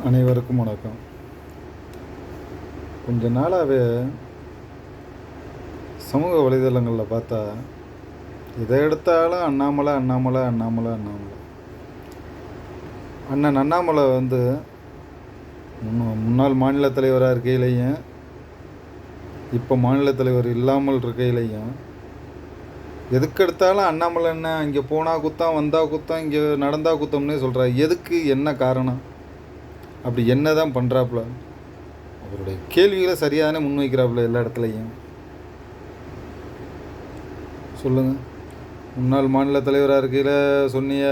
அனைவருக்கும் வணக்கம். கொஞ்ச நாளாகவே சமூக வலைதளங்களில் பார்த்தா எதை எடுத்தாலும் அண்ணாமலை அண்ணாமலை அண்ணாமலை அண்ணாமலை. அண்ணன் அண்ணாமலை வந்து முன்னாள் மாநில தலைவராக இருக்கையிலையும் இப்போ மாநில தலைவர் இல்லாமல் இருக்கையிலையும் எதுக்கு எடுத்தாலும் அண்ணாமலை என்ன இங்கே போனால் குத்தம் வந்தால் குத்தம் இங்கே நடந்தால் குத்தம்னே சொல்கிறார். எதுக்கு, என்ன காரணம்? அப்படி என்ன தான் பண்ணுறாப்புல? அவருடைய கேள்விகளை சரியாதானே முன்வைக்கிறாப்புல எல்லா இடத்துலையும். சொல்லுங்கள். முன்னாள் மாநில தலைவராக இருக்கையில் சொன்னிய,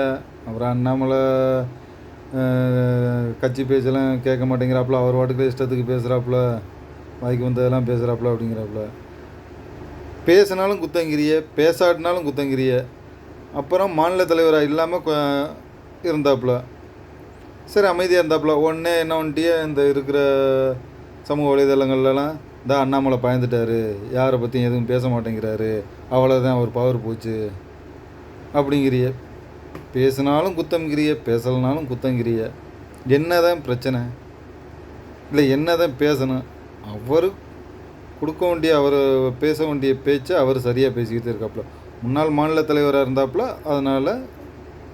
அப்புறம் அண்ணாமலை கட்சி பேச்செல்லாம் கேட்க மாட்டேங்கிறாப்புல, அவர் வாட்டுக்கு இஷ்டத்துக்கு பேசுகிறாப்புல, வாய்க்கு வந்ததெல்லாம் பேசுகிறாப்புல அப்படிங்கிறாப்புல. பேசினாலும் குத்தங்கிரிய, பேசாட்டினாலும் குத்தங்கிரிய. அப்புறம் மாநில தலைவராக இல்லாமல் இருந்தாப்புல. சரி, அமைதியாக இருந்தாப்புல. உடனே என்ன வந்துட்டியே, இந்த இருக்கிற சமூக வலைதளங்கள்லாம் இந்த அண்ணாமலை பயந்துட்டார், யாரை பற்றியும் எதுவும் பேச மாட்டேங்கிறாரு, அவ்வளோதான் அவர் பவர் போச்சு அப்படிங்கிறிய. பேசினாலும் குத்தங்கிறிய, பேசலைனாலும் குத்தங்கிறிய. என்ன தான் பிரச்சனை? இல்லை என்ன தான் பேசணும்? அவர் கொடுக்க வேண்டிய, அவர் பேச வேண்டிய பேச்சை அவர் சரியாக பேசிக்கிட்டு இருக்காப்புல. முன்னாள் மாநில தலைவராக இருந்தாப்புல, அதனால்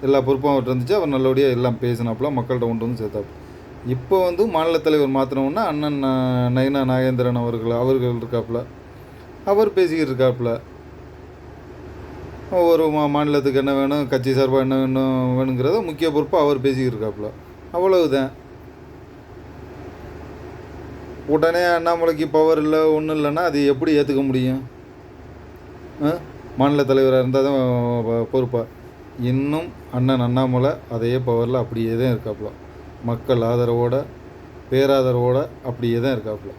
எல்லா பொறுப்பும் அவர்கிட்ட இருந்துச்சு. அவர் நல்லபடியாக எல்லாம் பேசினாப்புல, மக்கள்கிட்ட கொண்டு வந்து சேர்த்தாப்புல. இப்போ வந்து மாநில தலைவர் மாற்றினோன்னா அண்ணன் நயினா நாகேந்திரன் அவர்கள் இருக்காப்புல, அவர் பேசிக்கிட்டு இருக்காப்புல. ஒரு மாநிலத்துக்கு என்ன வேணும், கட்சி சார்பாக என்ன வேணுங்கிறத முக்கிய பொறுப்பாக அவர் பேசிக்கிட்டு இருக்காப்புல. அவ்வளவுதான். உடனே அண்ணாமலைக்கு பவர் இல்லை, ஒன்றும் இல்லைன்னா அது எப்படி ஏற்றுக்க முடியும்? மாநில தலைவராக இருந்தால் தான் பொறுப்பாக. இன்னும் அண்ணன் அண்ணாமலை அதே பவரில் அப்படியே தான் இருக்காப்புல. மக்கள் ஆதரவோட, பேராதரவோட அப்படியே தான் இருக்காப்புல.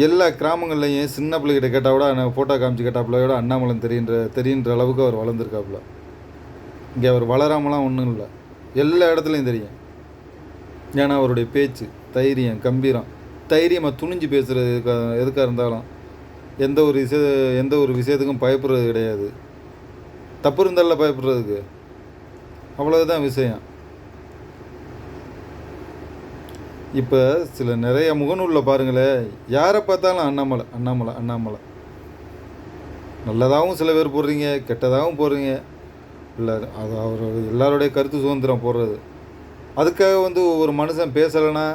எல்லா கிராமங்கள்லையும் சின்ன பிள்ளைகிட்ட கேட்டால் கூட ஃபோட்டோ காமிச்சு கேட்டாப்புலையோட அண்ணாமலை தெரியுன்ற அளவுக்கு அவர் வளர்ந்துருக்காப்புல. இங்கே அவர் வளராமலாம் ஒன்றும் இல்லை, எல்லா இடத்துலையும் தெரியும். ஏன்னா அவருடைய பேச்சு, தைரியம், கம்பீரம், தைரியமாக துணிஞ்சு பேசுகிறது எதுக்காக இருந்தாலும் எந்த ஒரு விஷயத்துக்கும் பயப்படுறது கிடையாது. தப்பு இருந்தால பயப்படுறதுக்கு, அவ்வளவுதான் விஷயம். இப்போ நிறைய முகநூலில் பாருங்களேன், யாரை பார்த்தாலும் அண்ணாமலை அண்ணாமலை அண்ணாமலை. நல்லதாகவும் சில பேர் போடுறீங்க, கெட்டதாகவும் போடுறீங்க. இல்லை, அது அவர் எல்லாருடைய கருத்து சுதந்திரம் போடுறது. அதுக்காக வந்து ஒரு மனுஷன் பேசலைன்னா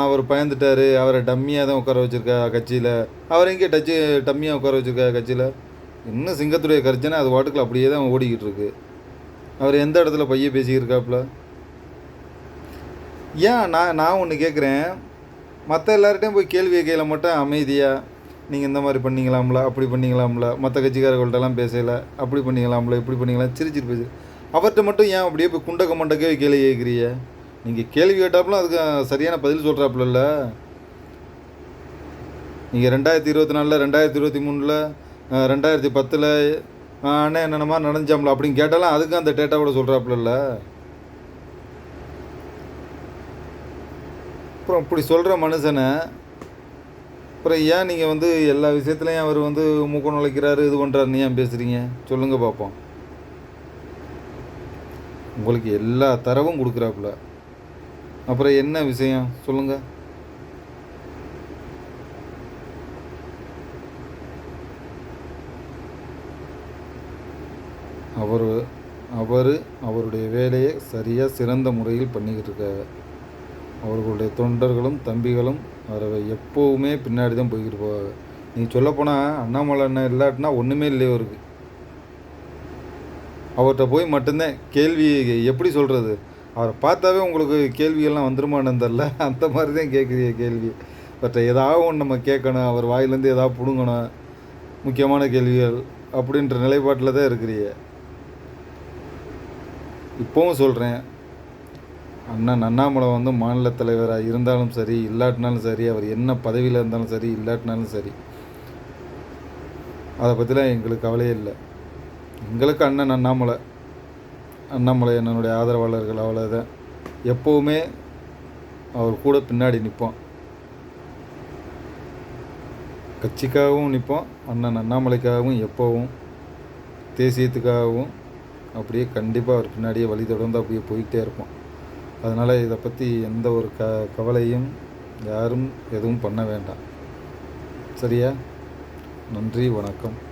அவர் பயந்துட்டார், அவரை டம்மியாக தான் உட்கார வச்சுருக்கா கட்சியில், அவர் எங்கே டம்மியாக உட்கார வச்சுருக்கா கட்சியில். இன்னும் சிங்கத்துடைய கருத்துனா அது வாட்டுக்குள்ள அப்படியே தான் ஓடிக்கிட்டு இருக்கு. அவர் எந்த இடத்துல பைய பேசிக்கிருக்காப்புல? ஏன் நான் ஒன்று கேட்குறேன், மற்ற எல்லார்ட்டையும் போய் கேள்வி கேட்கல மட்டும் அமைதியாக, நீங்கள் இந்த மாதிரி பண்ணிங்களாம்ல, அப்படி பண்ணிங்களாம்ல, மற்ற கட்சிக்காரர்கள்ட்டெல்லாம் பேசலை, அப்படி பண்ணிங்களாம்ல, இப்படி பண்ணிங்களாம், சிரிச்சிட்டு பேசு. அவர்கிட்ட மட்டும் ஏன் அப்படியே போய் குண்டக்க மண்டக்கவே கேள்வி கேட்குறீங்க? நீங்கள் கேள்வி கேட்டாப்புல அதுக்கு சரியான பதில் சொல்கிறாப்புல. நீங்கள் 2024, 2023, 2010 அண்ணே என்னென்னமா நடந்துச்சாம்ல அப்படின்னு கேட்டாலும் அதுக்கும் அந்த டேட்டாவோட சொல்கிறாப்புல. அப்புறம் இப்படி சொல்கிற மனுஷனை அப்புறம் ஏன் நீங்கள் வந்து எல்லா விஷயத்துலையும் அவர் வந்து மூக்க நுழைக்கிறாரு, இது பண்ணுறாருன்னு ஏன் பேசுகிறீங்க? சொல்லுங்கள் பார்ப்போம். உங்களுக்கு எல்லா தரவும் கொடுக்குறாப்புல, அப்புறம் என்ன விஷயம் சொல்லுங்கள்? அவருடைய வேலையை சரியாக சிறந்த முறையில் பண்ணிக்கிட்டு இருக்காங்க. அவர்களுடைய தொண்டர்களும் தம்பிகளும் அவரை எப்போவுமே பின்னாடி தான் போய்கிட்டு போவாங்க. நீங்கள் சொல்லப்போனால் அண்ணாமலை அண்ணன் இல்லாட்டினா ஒன்றுமே இல்லை அவருக்கு. அவர்கிட்ட போய் மட்டும்தான் கேள்வி, எப்படி சொல்கிறது, அவரை பார்த்தாவே உங்களுக்கு கேள்விகள்லாம் வந்துருமான்னு தெரில, அந்த மாதிரி தான் கேட்குறீங்க கேள்வி. பட் ஏதாவது ஒன்று நம்ம கேட்கணும், அவர் வாயிலேருந்து ஏதாவது பிடுங்கணும், முக்கியமான கேள்விகள் அப்படின்ற நிலைப்பாட்டில் தான் இருக்கிறீங்க. இப்போவும் சொல்கிறேன், அண்ணன் அண்ணாமலை வந்து மாநில தலைவராக இருந்தாலும் சரி, இல்லாட்டினாலும் சரி, அவர் என்ன பதவியில் இருந்தாலும் சரி, இல்லாட்டினாலும் சரி, அதை பற்றிலாம் எங்களுக்கு கவலையே இல்லை. எங்களுக்கு அண்ணன் அண்ணாமலை என்னுடைய ஆதரவாளர்கள், அவ்வளோதான். எப்போவுமே அவர் கூட பின்னாடி நிற்போம், கட்சிக்காகவும் நிற்போம், அண்ணன் அண்ணாமலைக்காகவும், எப்போவும் தேசியத்துக்காகவும் அப்படியே கண்டிப்பாக அவர் பின்னாடியே வழி தொடர்ந்து அப்படியே போயிட்டே இருப்போம். அதனால் இதை பற்றி எந்த ஒரு கவலையும் யாரும் எதுவும் பண்ண வேண்டாம். சரியா? நன்றி, வணக்கம்.